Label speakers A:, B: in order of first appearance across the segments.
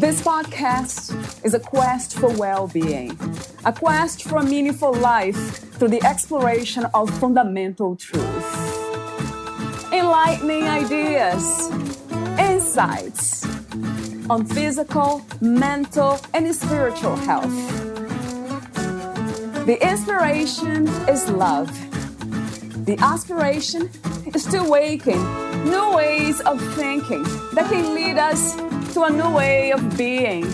A: This podcast is a quest for well-being, a quest for a meaningful life through the exploration of fundamental truth. Enlightening ideas, insights on physical, mental, and spiritual health. The inspiration is love. The aspiration is to awaken new ways of thinking that can lead us to a new way of being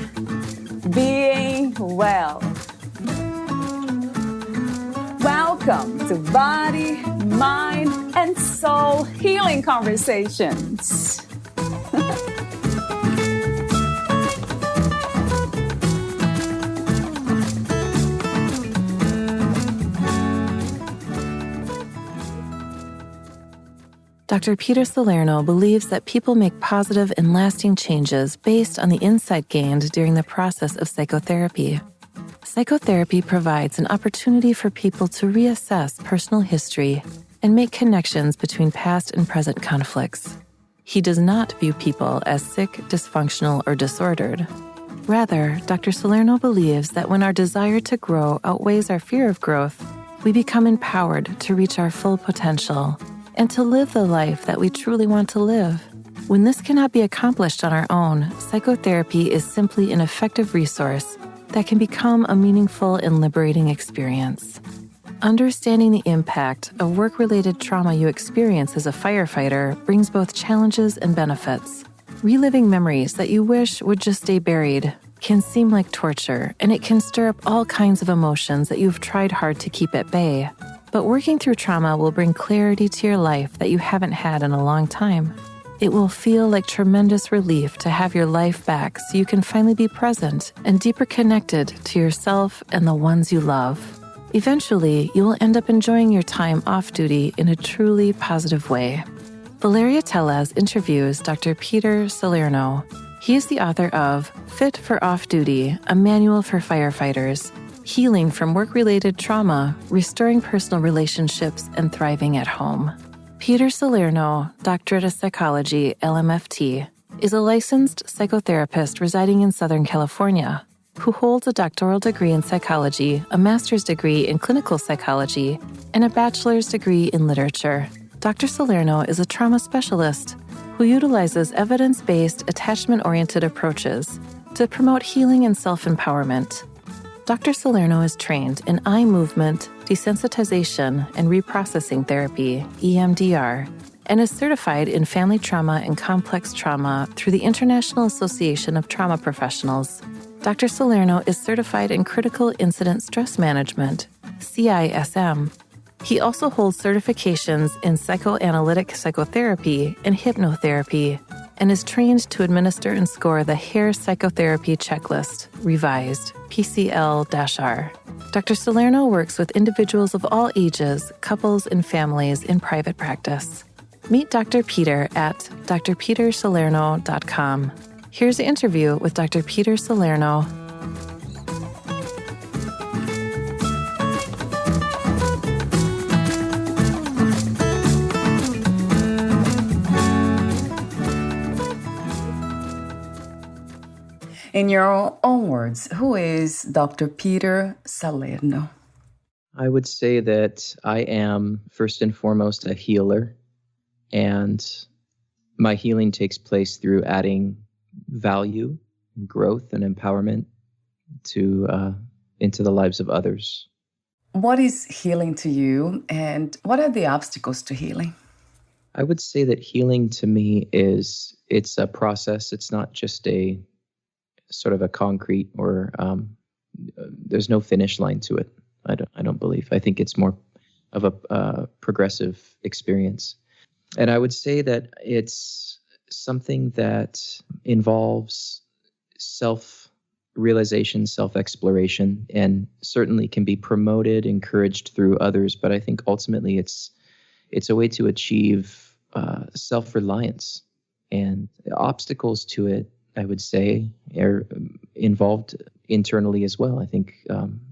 A: well. Welcome to Body, Mind, and Soul Healing Conversations.
B: Dr. Peter Salerno believes that people make positive and lasting changes based on the insight gained during the process of psychotherapy. Psychotherapy provides an opportunity for people to reassess personal history and make connections between past and present conflicts. He does not view people as sick, dysfunctional, or disordered. Rather, Dr. Salerno believes that when our desire to grow outweighs our fear of growth, we become empowered to reach our full potential and to live the life that we truly want to live. When this cannot be accomplished on our own, psychotherapy is simply an effective resource that can become a meaningful and liberating experience. Understanding the impact of work-related trauma you experience as a firefighter brings both challenges and benefits. Reliving memories that you wish would just stay buried can seem like torture, and it can stir up all kinds of emotions that you've tried hard to keep at bay. But working through trauma will bring clarity to your life that you haven't had in a long time. It will feel like tremendous relief to have your life back so you can finally be present and deeper connected to yourself and the ones you love. Eventually, you will end up enjoying your time off duty in a truly positive way. Valeria Tellez interviews Dr. Peter Salerno. He is the author of Fit for Off Duty, a manual for firefighters, Healing from Work-Related Trauma, Restoring Personal Relationships, and Thriving at Home. Peter Salerno, Doctorate of Psychology, LMFT, is a licensed psychotherapist residing in Southern California who holds a doctoral degree in psychology, a master's degree in clinical psychology, and a bachelor's degree in literature. Dr. Salerno is a trauma specialist who utilizes evidence-based, attachment-oriented approaches to promote healing and self-empowerment. Dr. Salerno is trained in eye movement, desensitization, and reprocessing therapy, EMDR, and is certified in family trauma and complex trauma through the International Association of Trauma Professionals. Dr. Salerno is certified in critical incident stress management, CISM. He also holds certifications in psychoanalytic psychotherapy and hypnotherapy, and is trained to administer and score the HARE Psychotherapy Checklist, revised, PCL-R. Dr. Salerno works with individuals of all ages, couples, and families in private practice. Meet Dr. Peter at drpetersalerno.com. Here's the interview with Dr. Peter Salerno.
A: In your own words, who is Dr. Peter Salerno?
C: I would say that I am, first and foremost, a healer, and my healing takes place through adding value, growth, and empowerment into the lives of others.
A: What is healing to you, and what are the obstacles to healing?
C: I would say that healing to me it's a process. It's not just a sort of a concrete or there's no finish line to it. I don't believe. I think it's more of a progressive experience. And I would say that it's something that involves self-realization, self-exploration, and certainly can be promoted, encouraged through others. But I think ultimately it's a way to achieve self-reliance, and obstacles to it, I would say, are involved internally as well. I think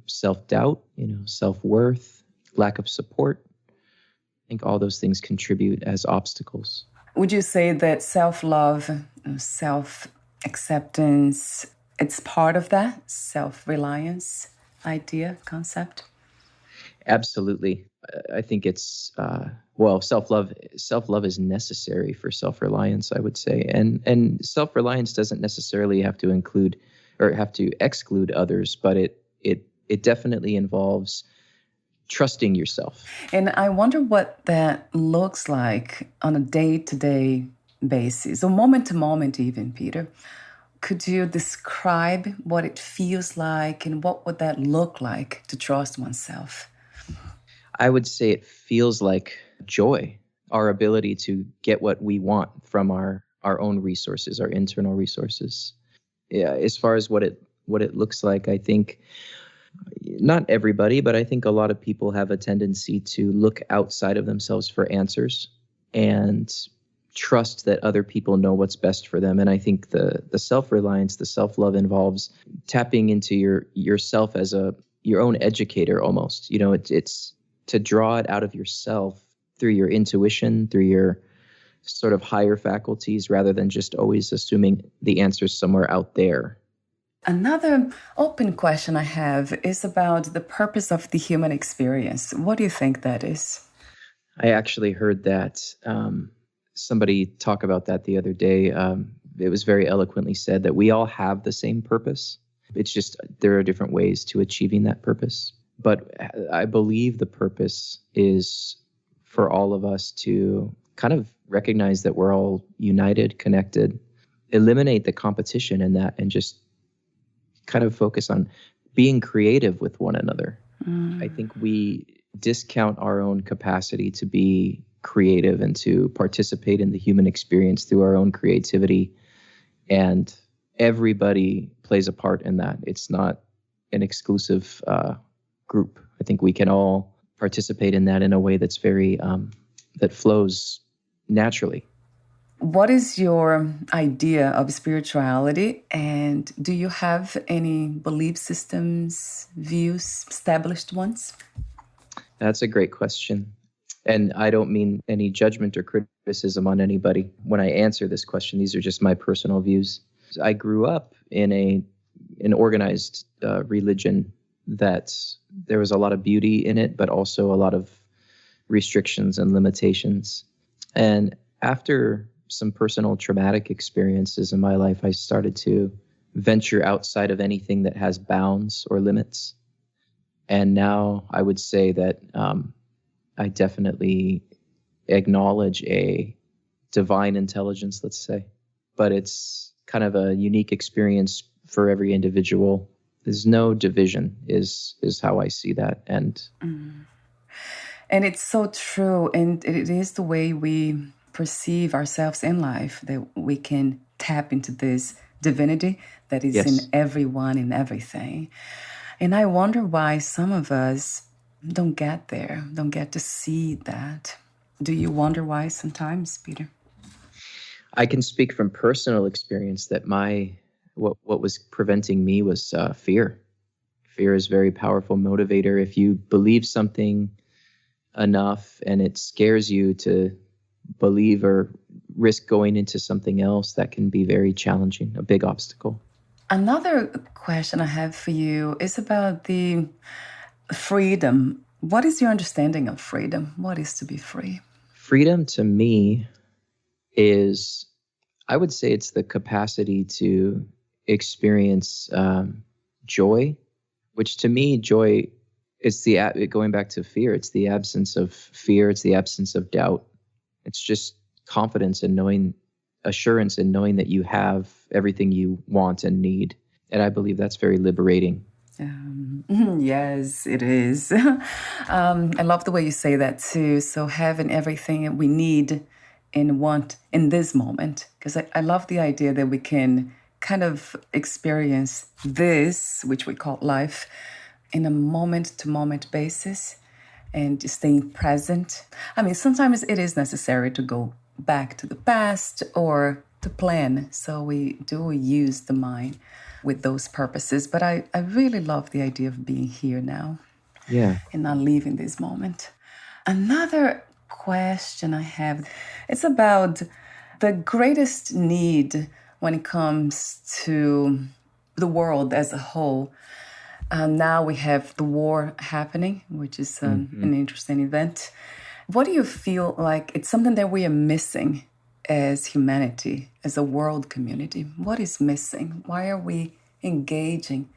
C: self-doubt, self-worth, lack of support. I think all those things contribute as obstacles.
A: Would you say that self-love, acceptance, it's part of that self-reliance idea, concept?
C: Absolutely. I think it's self-love is necessary for self-reliance, I would say. And self-reliance doesn't necessarily have to include or have to exclude others, but it definitely involves trusting yourself.
A: And I wonder what that looks like on a day-to-day basis, or moment to moment even, Peter. Could you describe what it feels like and what would that look like to trust oneself?
C: I would say it feels like joy, our ability to get what we want from our own resources, our internal resources. Yeah, as far as what it looks like, I think not everybody, but I think a lot of people have a tendency to look outside of themselves for answers and trust that other people know what's best for them. And I think the self-reliance, the self-love involves tapping into yourself as your own educator almost. You know, it's to draw it out of yourself through your intuition, through your sort of higher faculties, rather than just always assuming the answer's somewhere out there.
A: Another open question I have is about the purpose of the human experience. What do you think that is?
C: I actually heard that somebody talk about that the other day. It was very eloquently said that we all have the same purpose. It's just there are different ways to achieving that purpose. But I believe the purpose is for all of us to kind of recognize that we're all united, connected, eliminate the competition in that, and just kind of focus on being creative with one another. I think we discount our own capacity to be creative and to participate in the human experience through our own creativity. And everybody plays a part in that. It's not an exclusive group. I think we can all participate in that in a way that's very, that flows naturally.
A: What is your idea of spirituality? And do you have any belief systems, views, established ones?
C: That's a great question. And I don't mean any judgment or criticism on anybody when I answer this question. These are just my personal views. I grew up in an organized religion that there was a lot of beauty in it, but also a lot of restrictions and limitations. And after some personal traumatic experiences in my life, I started to venture outside of anything that has bounds or limits. And now I would say that I definitely acknowledge a divine intelligence, let's say, but it's kind of a unique experience for every individual. There's no division is how I see that. And
A: it's so true. And it is the way we perceive ourselves in life, that we can tap into this divinity that is in everyone and everything. And I wonder why some of us don't get there, don't get to see that. Do you wonder why sometimes, Peter?
C: I can speak from personal experience that what was preventing me was fear. Fear is a very powerful motivator. If you believe something enough and it scares you to believe or risk going into something else, that can be very challenging, a big obstacle.
A: Another question I have for you is about the freedom. What is your understanding of freedom? What is to be free?
C: Freedom to me is, I would say it's the capacity to experience joy, which to me, joy is going back to fear. It's the absence of fear. It's the absence of doubt. It's just confidence and knowing, assurance and knowing that you have everything you want and need. And I believe that's very liberating.
A: Yes, it is. I love the way you say that too. So having everything that we need and want in this moment, because I love the idea that we can kind of experience this, which we call life, in a moment-to-moment basis and staying present. I mean, sometimes it is necessary to go back to the past or to plan. So we do use the mind with those purposes. But I really love the idea of being here now.
C: Yeah.
A: And not leaving this moment. Another question I have, it's about the greatest need when it comes to the world as a whole. Now we have the war happening, which is an interesting event. What do you feel like it's something that we are missing as humanity, as a world community? What is missing? Why are we engaging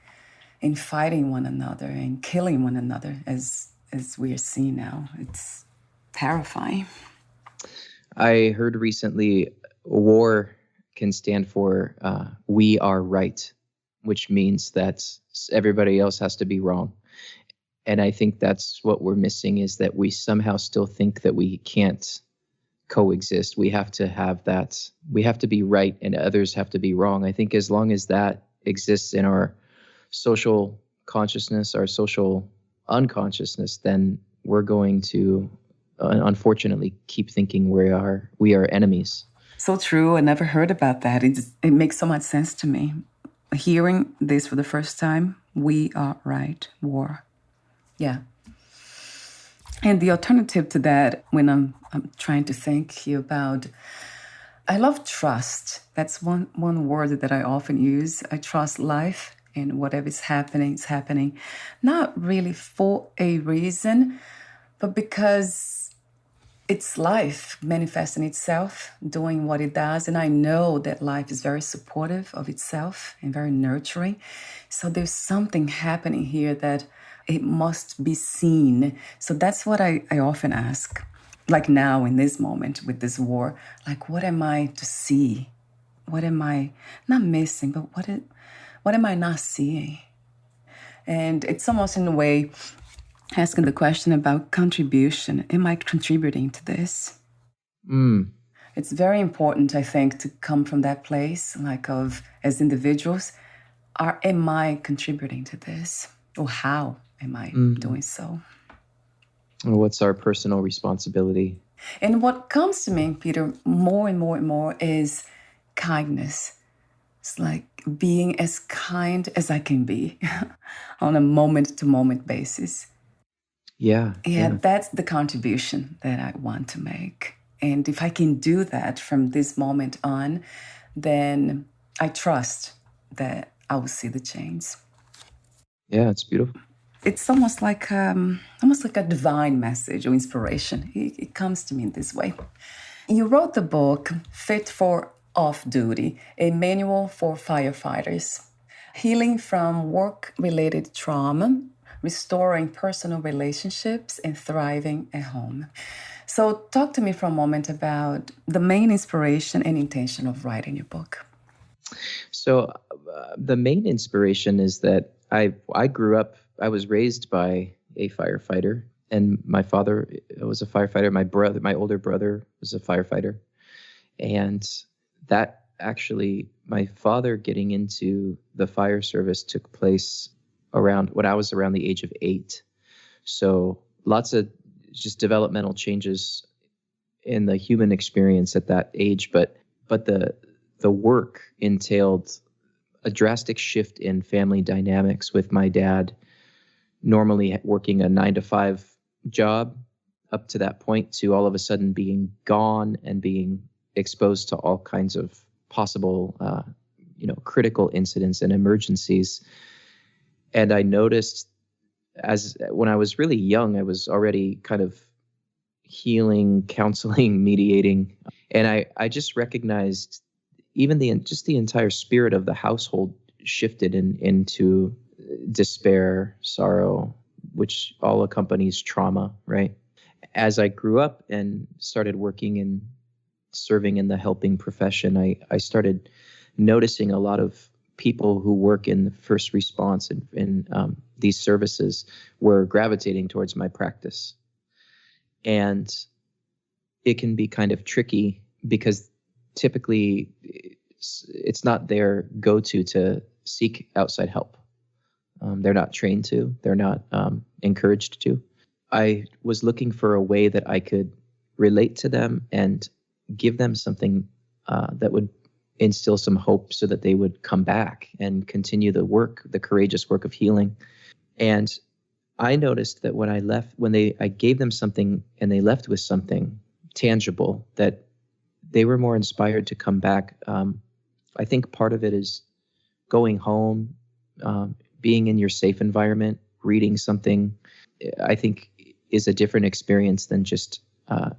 A: in fighting one another and killing one another as we are seeing now? It's terrifying.
C: I heard recently war can stand for we are right, which means that everybody else has to be wrong. And I think that's what we're missing, is that we somehow still think that we can't coexist. We have to have that. We have to be right and others have to be wrong. I think as long as that exists in our social consciousness, our social unconsciousness, then we're going to unfortunately keep thinking we are enemies.
A: So true. I never heard about that. It makes so much sense to me. Hearing this for the first time, we are right, war. Yeah. And the alternative to that, when I'm trying to think here about, I love trust. That's one word that I often use. I trust life, and whatever is happening, it's happening. Not really for a reason, but because it's life manifesting itself, doing what it does. And I know that life is very supportive of itself and very nurturing. So there's something happening here that it must be seen. So that's what I often ask. Like now in this moment with this war, like what am I to see? What am I not missing, but what am I not seeing? And it's almost in a way asking the question about contribution. Am I contributing to this? It's very important, I think, to come from that place, like of as individuals, am I contributing to this? Or how am I doing so?
C: What's our personal responsibility?
A: And what comes to me, Peter, more and more and more is kindness. It's like being as kind as I can be on a moment-to-moment basis.
C: Yeah,
A: That's the contribution that I want to make. And if I can do that from this moment on, then I trust that I will see the change.
C: Yeah, it's beautiful.
A: It's almost like a divine message or inspiration. It comes to me in this way. You wrote the book, Fit for Off-Duty, a manual for firefighters. Healing from work-related trauma, restoring personal relationships, and thriving at home. So talk to me for a moment about the main inspiration and intention of writing your book.
C: So the main inspiration is that I grew up, I was raised by a firefighter, and my father was a firefighter. My older brother was a firefighter. And that actually, my father getting into the fire service took place around when I was around the age of 8. So lots of just developmental changes in the human experience at that age. But the work entailed a drastic shift in family dynamics, with my dad normally working a 9-to-5 job up to that point to all of a sudden being gone and being exposed to all kinds of possible, critical incidents and emergencies. And I noticed when I was really young, I was already kind of healing, counseling, mediating. And I just recognized even the entire spirit of the household shifted into despair, sorrow, which all accompanies trauma, right? As I grew up and started working and serving in the helping profession, I started noticing a lot of people who work in the first response and in these services were gravitating towards my practice. And it can be kind of tricky because typically it's not their go-to to seek outside help. They're not trained to, they're not encouraged to. I was looking for a way that I could relate to them and give them something that would instill some hope so that they would come back and continue the courageous work of healing. And I noticed that when I gave them something and they left with something tangible, that they were more inspired to come back I think part of it is going home, being in your safe environment, reading something, I think is a different experience than just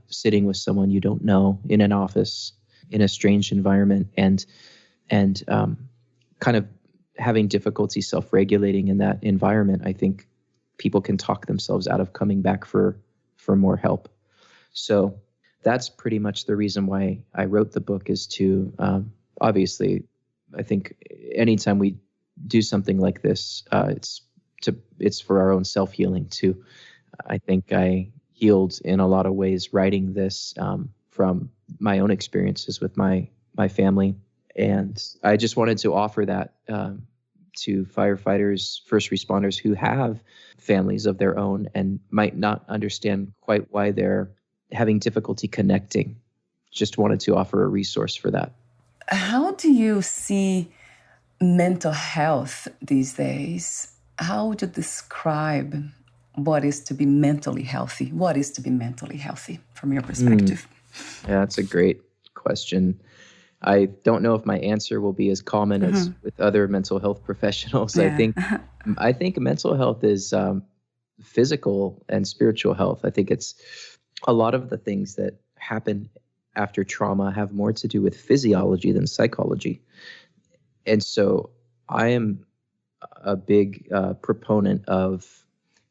C: sitting with someone you don't know in an office in a strange environment and kind of having difficulty self-regulating in that environment. I think people can talk themselves out of coming back for more help. So that's pretty much the reason why I wrote the book, is to obviously, I think anytime we do something like this, it's for our own self-healing too. I think I healed in a lot of ways writing this from my own experiences with my family. And I just wanted to offer that to firefighters, first responders who have families of their own and might not understand quite why they're having difficulty connecting. Just wanted to offer a resource for that.
A: How do you see mental health these days? How would you describe what is to be mentally healthy? What is to be mentally healthy from your perspective?
C: Yeah, that's a great question. I don't know if my answer will be as common as with other mental health professionals.
A: Yeah.
C: I think mental health is physical and spiritual health. I think it's a lot of the things that happen after trauma have more to do with physiology than psychology. And so I am a big proponent of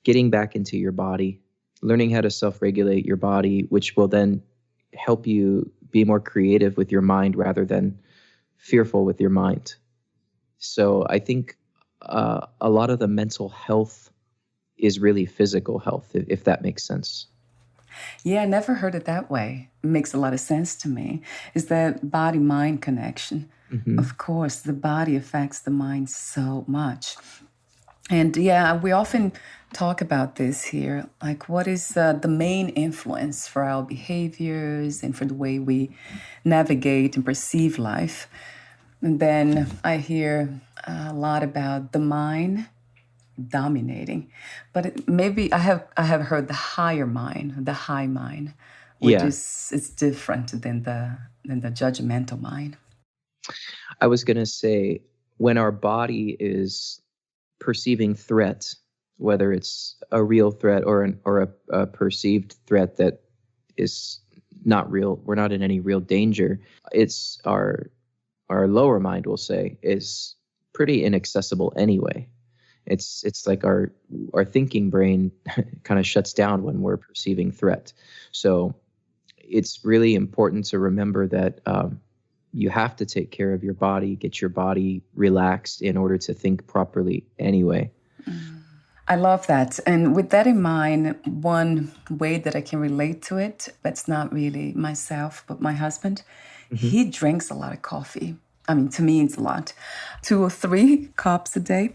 C: getting back into your body, learning how to self-regulate your body, which will then help you be more creative with your mind rather than fearful with your mind. So I think a lot of the mental health is really physical health, if that makes sense.
A: Yeah, I never heard it that way. It makes a lot of sense to me. Is that body-mind connection. Of course, the body affects the mind so much. And yeah, we often talk about this here. Like, what is the main influence for our behaviors and for the way we navigate and perceive life? And then I hear a lot about the mind dominating, but maybe I have heard the higher mind, the high mind, which is different than the judgmental mind.
C: I was going to say, when our body is perceiving threat, whether it's a real threat or a perceived threat that is not real, we're not in any real danger, it's our lower mind, we'll say, is pretty inaccessible anyway. It's like our thinking brain kind of shuts down when we're perceiving threat. So it's really important to remember that you have to take care of your body, get your body relaxed in order to think properly anyway.
A: I love that. And with that in mind, one way that I can relate to it, that's not really myself, but my husband, he drinks a lot of coffee. I mean, to me, it's a lot. 2 or 3 cups a day.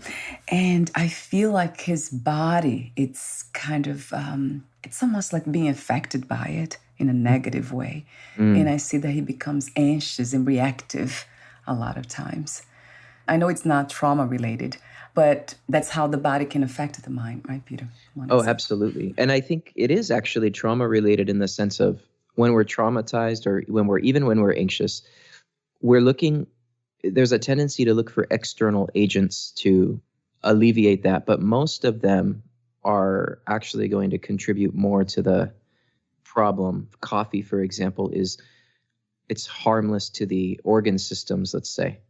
A: And I feel like his body, it's kind of, it's almost like being affected by it in a negative way. And I see that he becomes anxious and reactive a lot of times. I know it's not trauma related, but that's how the body can affect the mind, right, Peter?
C: Oh, absolutely. And I think it is actually trauma related in the sense of when we're traumatized or when we're anxious, there's a tendency to look for external agents to alleviate that, but most of them are actually going to contribute more to the problem. Coffee, for example, it's harmless to the organ systems, let's say,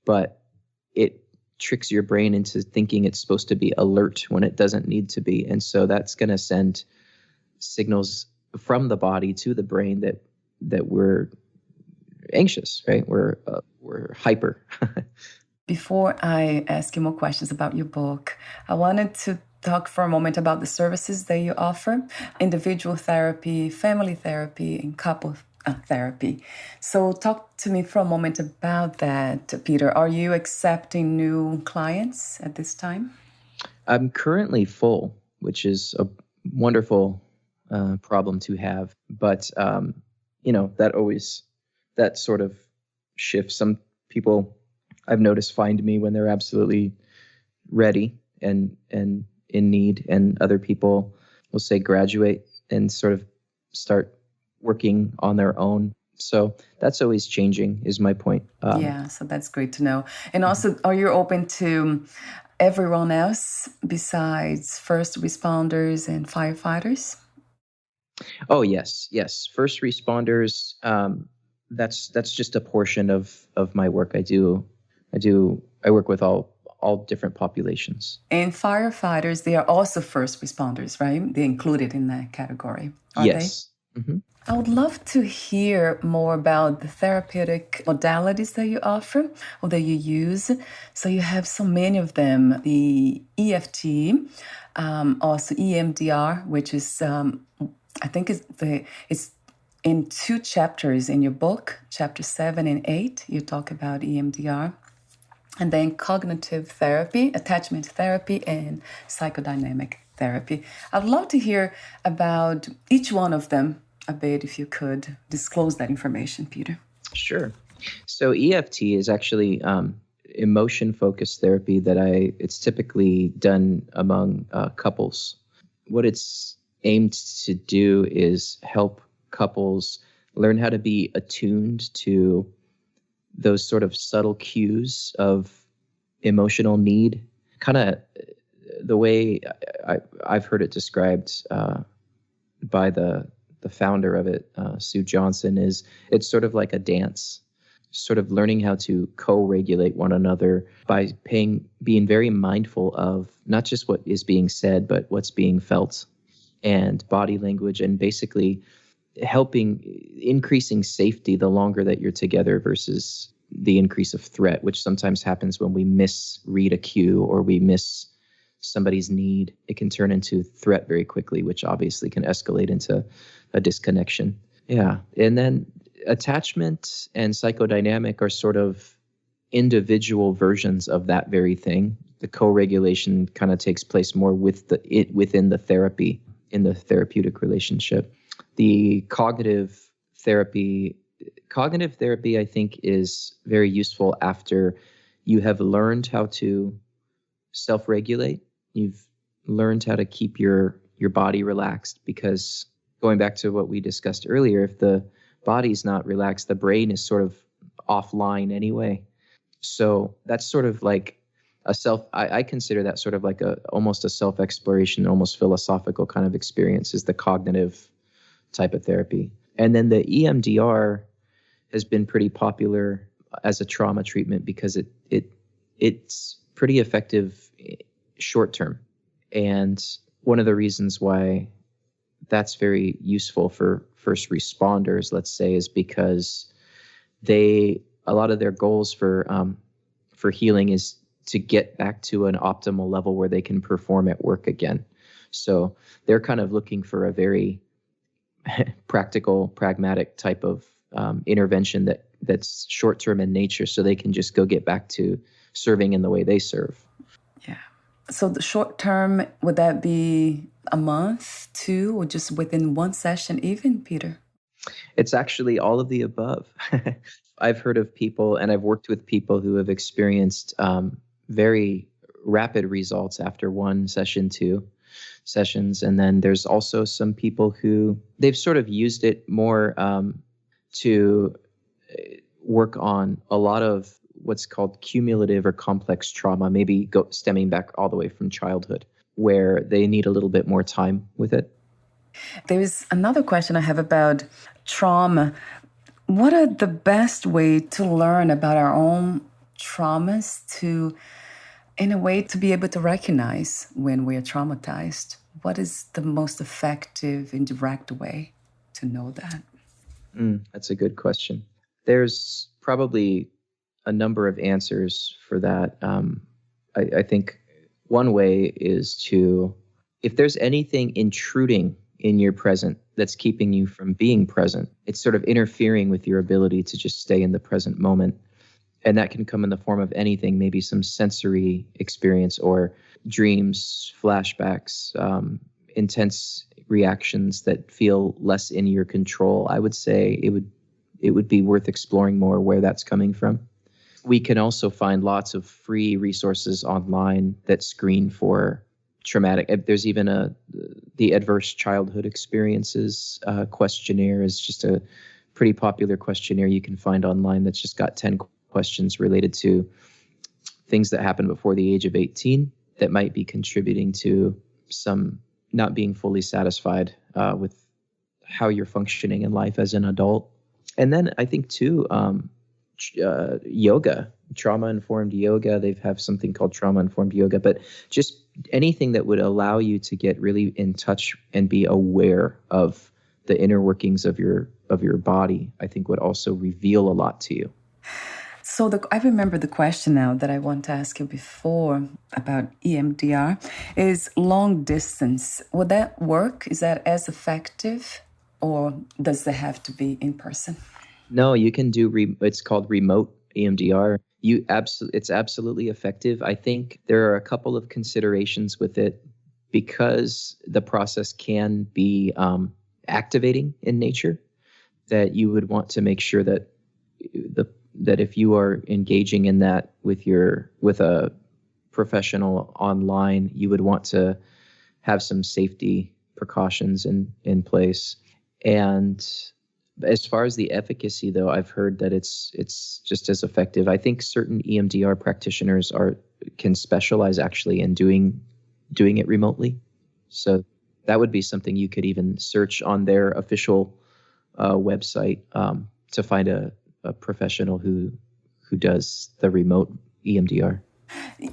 C: but it tricks your brain into thinking it's supposed to be alert when it doesn't need to be. And so that's going to send signals from the body to the brain that we're anxious, right? We're hyper.
A: Before I ask you more questions about your book, I wanted to talk for a moment about the services that you offer: individual therapy, family therapy, and couple therapy. So talk to me for a moment about that, Peter. Are you accepting new clients at this time?
C: I'm currently full, which is a wonderful problem to have. But, that sort of shifts. Some people I've noticed find me when they're absolutely ready and in need, and other people will say graduate and sort of start working on their own So that's always changing, is my point.
A: Yeah, so that's great to know. And also, are you open to everyone else besides first responders and firefighters?
C: Oh, yes, yes. First responders. That's just a portion of my work. I work with all different populations.
A: And firefighters, they are also first responders, right? They're included in that category, are they?
C: Yes. Hmm.
A: I would love to hear more about the therapeutic modalities that you offer or that you use. So you have so many of them, the EFT, also EMDR, which is, I think it's in 2 chapters in your book, chapter 7 and 8, you talk about EMDR. And then cognitive therapy, attachment therapy, and psychodynamic therapy. I'd love to hear about each one of them a bit, if you could disclose that information, Peter.
C: Sure. So EFT is actually emotion-focused therapy it's typically done among couples. What it's aimed to do is help couples learn how to be attuned to those sort of subtle cues of emotional need. Kind of the way I've heard it described by the founder of it, Sue Johnson, is it's sort of like a dance, sort of learning how to co-regulate one another by being very mindful of not just what is being said, but what's being felt and body language, and basically increasing safety the longer that you're together versus the increase of threat, which sometimes happens when we misread a cue or we miss somebody's need. It can turn into threat very quickly, which obviously can escalate into a disconnection. Yeah. And then attachment and psychodynamic are sort of individual versions of that very thing. The co-regulation kind of takes place more within the therapy, in the therapeutic relationship. The cognitive therapy, I think, is very useful after you have learned how to self-regulate. You've learned how to keep your body relaxed, because going back to what we discussed earlier, if the body's not relaxed, the brain is sort of offline anyway. So that's sort of like I consider that sort of like almost a self-exploration, almost philosophical kind of experience, is the cognitive type of therapy. And then the EMDR has been pretty popular as a trauma treatment because it's pretty effective short term. And one of the reasons why that's very useful for first responders, let's say, is because a lot of their goals for healing is to get back to an optimal level where they can perform at work again. So they're kind of looking for a very practical, pragmatic type of intervention that's short-term in nature, so they can just go get back to serving in the way they serve.
A: Yeah. So the short term, would that be a month, 2, or just within one session even, Peter?
C: It's actually all of the above. I've heard of people, and I've worked with people who have experienced very rapid results after 1 session, 2 sessions. And then there's also some people who they've sort of used it more to work on a lot of what's called cumulative or complex trauma, maybe stemming back all the way from childhood, where they need a little bit more time with it.
A: There's another question I have about trauma. What are the best way to learn about our own traumas in a way to be able to recognize when we are traumatized? What is the most effective and direct way to know that?
C: That's a good question. There's probably a number of answers for that. I think one way is if there's anything intruding in your present that's keeping you from being present, it's sort of interfering with your ability to just stay in the present moment. And that can come in the form of anything, maybe some sensory experience or dreams, flashbacks, intense reactions that feel less in your control. I would say it would be worth exploring more where that's coming from. We can also find lots of free resources online that screen for traumatic. There's even the Adverse Childhood Experiences questionnaire is just a pretty popular questionnaire you can find online that's just got 10 questions related to things that happen before the age of 18 that might be contributing to some not being fully satisfied with how you're functioning in life as an adult. And then I think too, yoga, trauma-informed yoga. They have something called trauma-informed yoga, but just anything that would allow you to get really in touch and be aware of the inner workings of your body, I think would also reveal a lot to you.
A: So I remember the question now that I want to ask you before about EMDR is long distance. Would that work? Is that as effective, or does it have to be in person?
C: No, you can do, it's called remote EMDR. It's absolutely effective. I think there are a couple of considerations with it because the process can be activating in nature, that you would want to make sure that that if you are engaging in that with a professional online, you would want to have some safety precautions in place. And as far as the efficacy, though, I've heard that it's just as effective. I think certain EMDR practitioners can specialize actually in doing it remotely. So that would be something you could even search on their official website to find a professional who does the remote EMDR.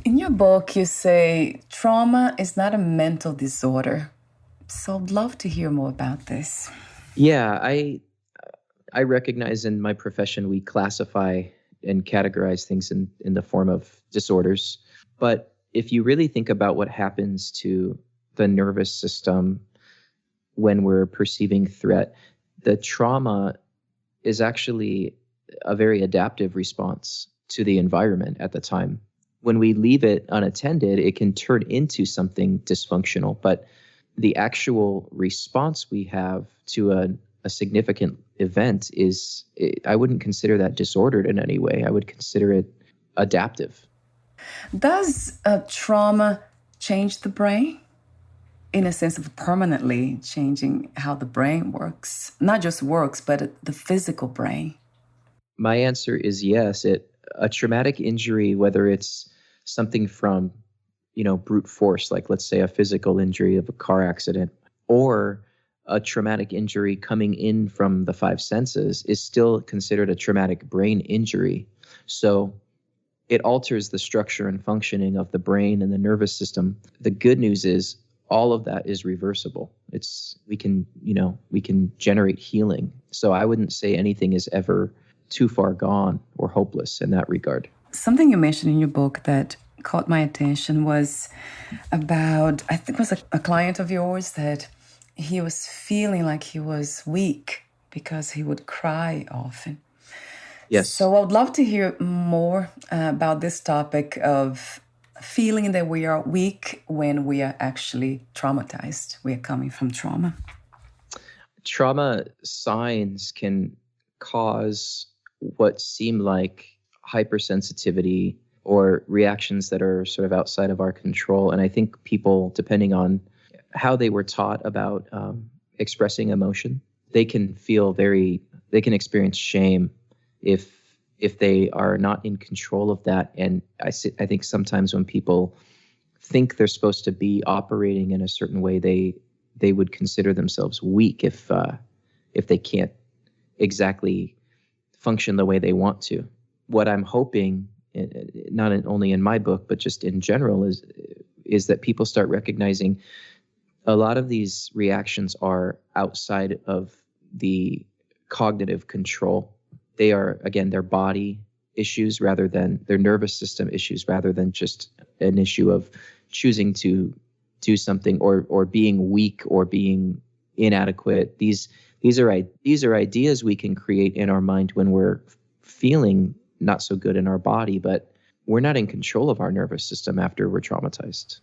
A: In your book, you say trauma is not a mental disorder. So I'd love to hear more about this.
C: Yeah, I recognize in my profession we classify and categorize things in the form of disorders. But if you really think about what happens to the nervous system when we're perceiving threat, the trauma is actually a very adaptive response to the environment at the time. When we leave it unattended, it can turn into something dysfunctional. But the actual response we have to a significant event I wouldn't consider that disordered in any way. I would consider it adaptive.
A: Does trauma change the brain? In a sense of permanently changing how the brain works? Not just works, but the physical brain.
C: My answer is yes. A traumatic injury, whether it's something from, brute force, like let's say a physical injury of a car accident, or a traumatic injury coming in from the five senses, is still considered a traumatic brain injury. So it alters the structure and functioning of the brain and the nervous system. The good news is all of that is reversible. We can generate healing. So I wouldn't say anything is ever too far gone or hopeless in that regard.
A: Something you mentioned in your book that caught my attention was about, I think it was a client of yours, that he was feeling like he was weak because he would cry often.
C: Yes.
A: So I would love to hear more about this topic of feeling that we are weak when we are actually traumatized. We are coming from trauma.
C: Trauma signs can cause what seem like hypersensitivity or reactions that are sort of outside of our control. And I think people, depending on how they were taught about expressing emotion, they can experience shame if they are not in control of that. And I think sometimes when people think they're supposed to be operating in a certain way, they would consider themselves weak if they can't exactly function the way they want to. What I'm hoping, not only in my book, but just in general, is that people start recognizing a lot of these reactions are outside of the cognitive control. They are, again, their body issues rather than their nervous system issues, rather than just an issue of choosing to do something or being weak or being inadequate. These are ideas we can create in our mind when we're feeling not so good in our body, but we're not in control of our nervous system after we're traumatized.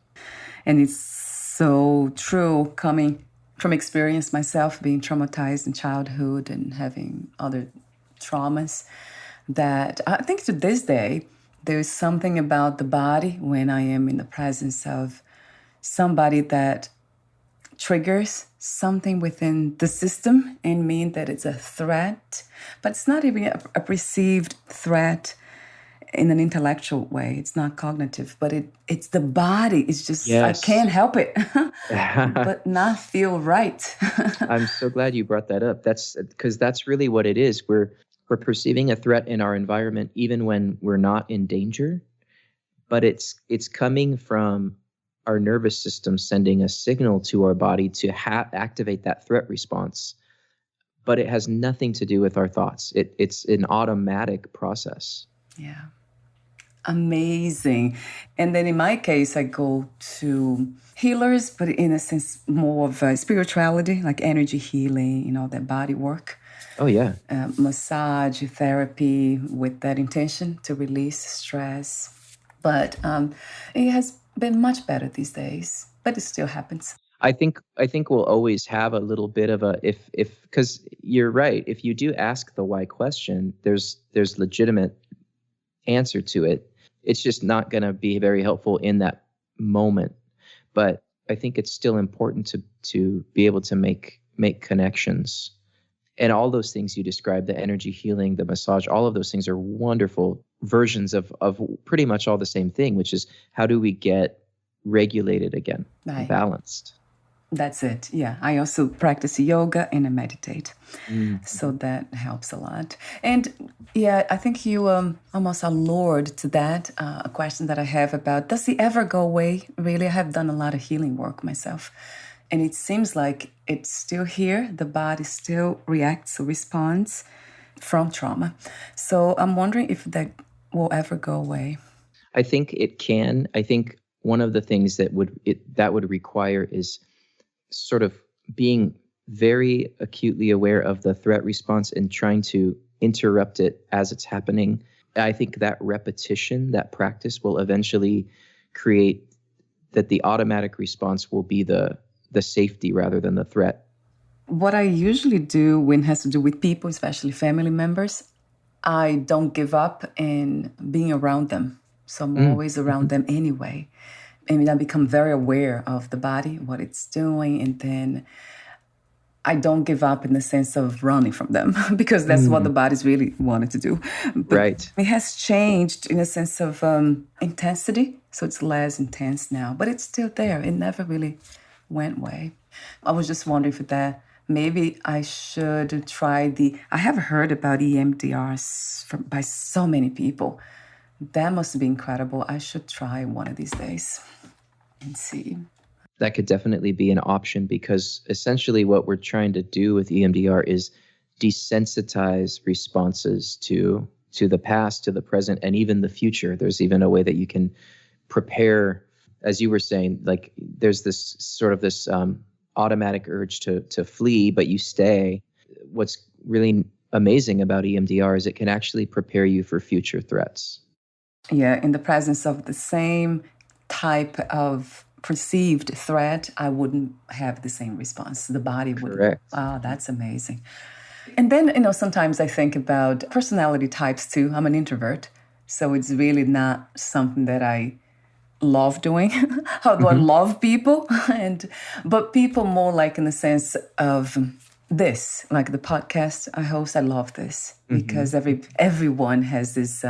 A: And it's so true, coming from experience myself, being traumatized in childhood and having other traumas, that I think to this day, there's something about the body when I am in the presence of somebody that triggers something within the system and mean that it's a threat, but it's not even a perceived threat in an intellectual way. It's not cognitive, but it's the body. It's just, I can't help it, but not feel right.
C: I'm so glad you brought that up. That's because that's really what it is. We're perceiving a threat in our environment, even when we're not in danger, but it's coming from our nervous system sending a signal to our body to activate that threat response. But it has nothing to do with our thoughts. It's an automatic process.
A: Yeah. Amazing. And then in my case, I go to healers, but in a sense, more of spirituality, like energy healing, that body work.
C: Oh, yeah.
A: Massage, therapy with that intention to release stress. But it has been much better these days, but it still happens.
C: I think we'll always have a little bit of a if because you're right. If you do ask the why question, there's legitimate answer to it. It's just not going to be very helpful in that moment. But I think it's still important to be able to make connections. And all those things you described, the energy healing, the massage, all of those things are wonderful versions of pretty much all the same thing, which is how do we get regulated again, balanced?
A: That's it. Yeah. I also practice yoga and I meditate. So that helps a lot. And yeah, I think you almost allured to that, a question that I have about, does it ever go away? Really, I have done a lot of healing work myself. And it seems like it's still here. The body still reacts or responds from trauma. So I'm wondering if that will ever go away.
C: I think it can. I think one of the things that would require is sort of being very acutely aware of the threat response and trying to interrupt it as it's happening. I think that repetition, that practice will eventually create that the automatic response will be the safety rather than the threat.
A: What I usually do when it has to do with people, especially family members, I don't give up in being around them. So I'm always around them anyway. And I become very aware of the body, what it's doing, and then I don't give up in the sense of running from them because that's what the body's really wanted to do. But
C: right.
A: It has changed in a sense of intensity, so it's less intense now, but it's still there. It never really went away. I was just wondering for that. Maybe I should try I have heard about EMDR by so many people. That must be incredible. I should try one of these days and see.
C: That could definitely be an option because essentially what we're trying to do with EMDR is desensitize responses to the past, to the present, and even the future. There's even a way that you can prepare, as you were saying, like there's this sort of this automatic urge to flee, but you stay. What's really amazing about EMDR is it can actually prepare you for future threats.
A: Yeah, in the presence of the same type of perceived threat, I wouldn't have the same response. The body would.
C: Correct.
A: Wow, that's amazing. And then, sometimes I think about personality types too. I'm an introvert, so it's really not something that I love doing. How do I love people? But people more like in the sense of this, like the podcast I host, I love this because everyone has this.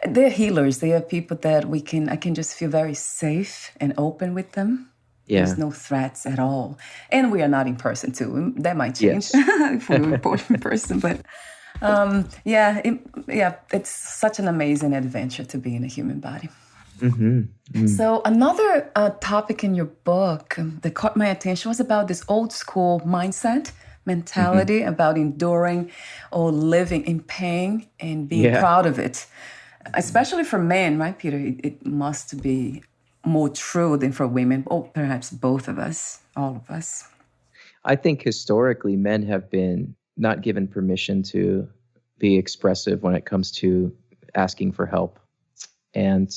A: They're healers. They are people that I can just feel very safe and open with them. Yeah. There's no threats at all, and we are not in person too. That might change if we were in person. But it's such an amazing adventure to be in a human body. So another topic in your book that caught my attention was about this old school mindset. Mentality about enduring or living in pain and being proud of it. Especially for men, right, Peter? It must be more true than for women, or perhaps both of us, all of us.
C: I think historically men have been not given permission to be expressive when it comes to asking for help. And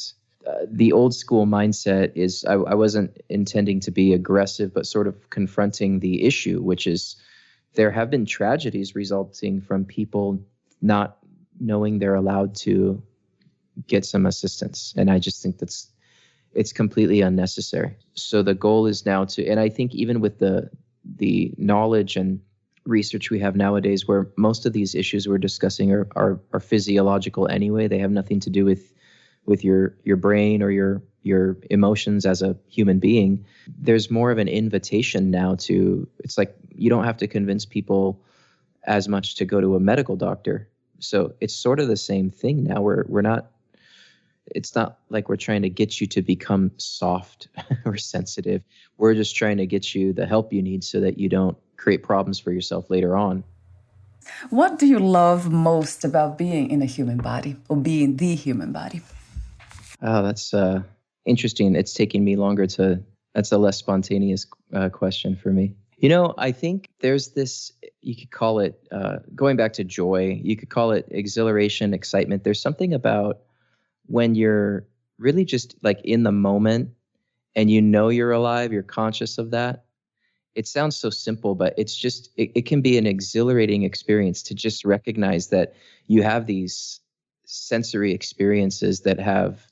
C: the old school mindset is, I wasn't intending to be aggressive, but sort of confronting the issue, which is there have been tragedies resulting from people not knowing they're allowed to get some assistance. And I just think it's completely unnecessary. So the goal is now to, and I think even with the knowledge and research we have nowadays, where most of these issues we're discussing are physiological anyway, they have nothing to do with your brain or your emotions as a human being. There's more of an invitation now to, it's like you don't have to convince people as much to go to a medical doctor. So it's sort of the same thing now. It's not like we're trying to get you to become soft or sensitive. We're just trying to get you the help you need so that you don't create problems for yourself later on.
A: What do you love most about being in a human body, or being the human body?
C: Oh, that's interesting. It's taking me longer that's a less spontaneous question for me. I think there's this, you could call it, going back to joy, you could call it exhilaration, excitement. There's something about when you're really just like in the moment and you're alive, you're conscious of that. It sounds so simple, but it's just, it can be an exhilarating experience to just recognize that you have these sensory experiences that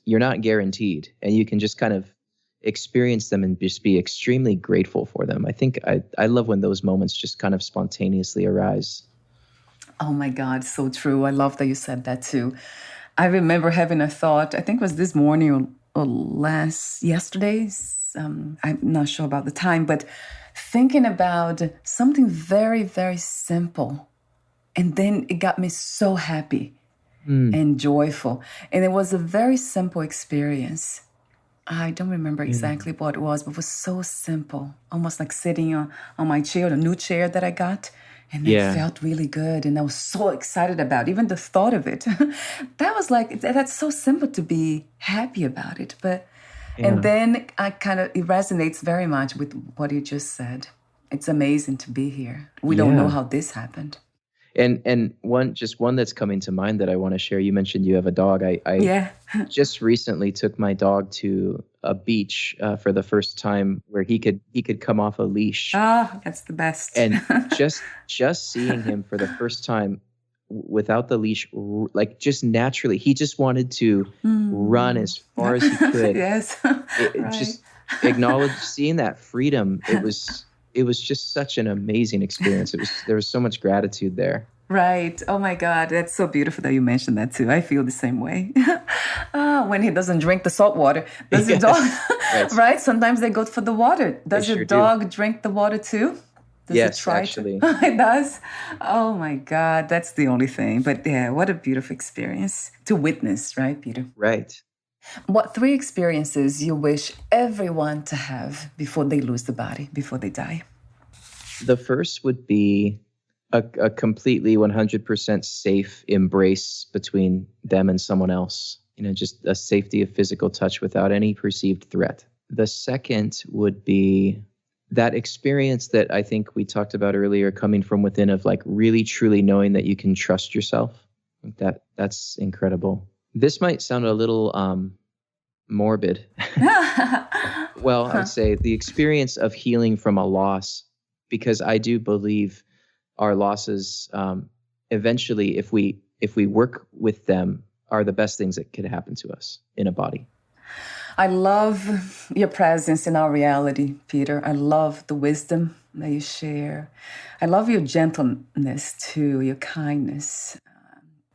C: you're not guaranteed, and you can just kind of experience them and just be extremely grateful for them. I think I love when those moments just kind of spontaneously arise.
A: Oh my God, so true. I love that you said that too. I remember having a thought, I think it was this morning or yesterday. I'm not sure about the time, but thinking about something very, very simple. And then it got me so happy and joyful. And it was a very simple experience. I don't remember exactly what it was, but it was so simple. Almost like sitting on my chair, the new chair that I got. And it felt really good. And I was so excited about it. Even the thought of it. That was like, that's so simple to be happy about it. And then it resonates very much with what you just said. It's amazing to be here. We don't know how this happened.
C: And one that's coming to mind that I want to share. You mentioned you have a dog. I just recently took my dog to a beach for the first time where he could come off a leash.
A: Ah, that's the best.
C: And just seeing him for the first time without the leash, like just naturally, he just wanted to run as far as he could.
A: Yes,
C: just acknowledge seeing that freedom. It was just such an amazing experience. There was so much gratitude there.
A: Right. Oh my God. That's so beautiful that you mentioned that too. I feel the same way. When he doesn't drink the salt water, does your dog, right? Sometimes they go for the water. Does your dog drink the water too? Does
C: yes,
A: it try
C: actually.
A: It does? Oh my God. That's the only thing. But yeah, what a beautiful experience to witness, right, Peter?
C: Right.
A: What 3 experiences you wish everyone to have before they lose the body, before they die?
C: The first would be a completely 100% safe embrace between them and someone else. Just a safety of physical touch without any perceived threat. The second would be that experience that I think we talked about earlier, coming from within, of like really truly knowing that you can trust yourself. That's incredible. This might sound a little morbid. Well, I would say the experience of healing from a loss, because I do believe our losses, eventually, if we work with them, are the best things that could happen to us in a body.
A: I love your presence in our reality, Peter. I love the wisdom that you share. I love your gentleness too, your kindness.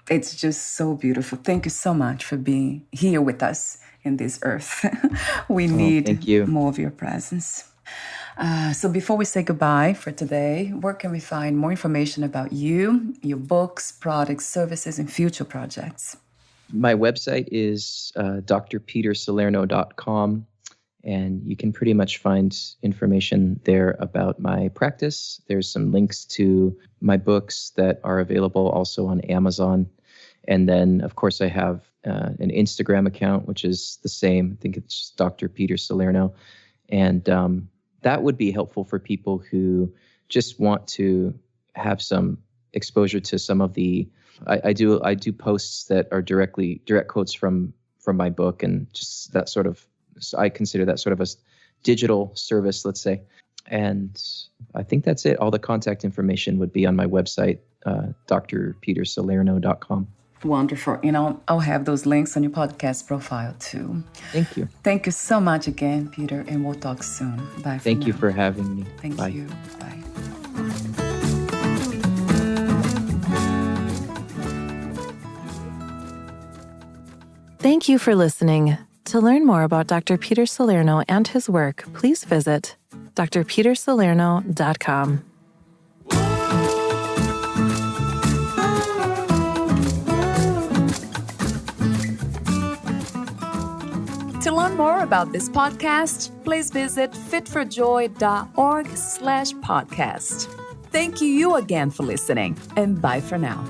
A: It's just so beautiful. Thank you so much for being here with us in this earth. We need more of your presence. So before we say goodbye for today, where can we find more information about you, your books, products, services, and future projects?
C: My website is drpetersalerno.com, and you can pretty much find information there about my practice. There's some links to my books that are available also on Amazon. And then, of course, I have an Instagram account, which is the same. I think it's Dr. Peter Salerno. And that would be helpful for people who just want to have some exposure to some of the... I do posts that are direct quotes from my book, and just that sort of, so I consider that sort of a digital service, let's say. And I think that's it. All the contact information would be on my website, drpetersalerno.com.
A: Wonderful. I'll have those links on your podcast profile too.
C: Thank you.
A: Thank you so much again, Peter, and we'll talk soon. Bye.
C: Thank you for having me.
A: Thank
C: Bye.
A: you. Bye.
B: Thank you for listening. To learn more about Dr. Peter Salerno and his work, please visit drpetersalerno.com.
D: To learn more about this podcast, please visit fitforjoy.org/podcast. Thank you again for listening, and bye for now.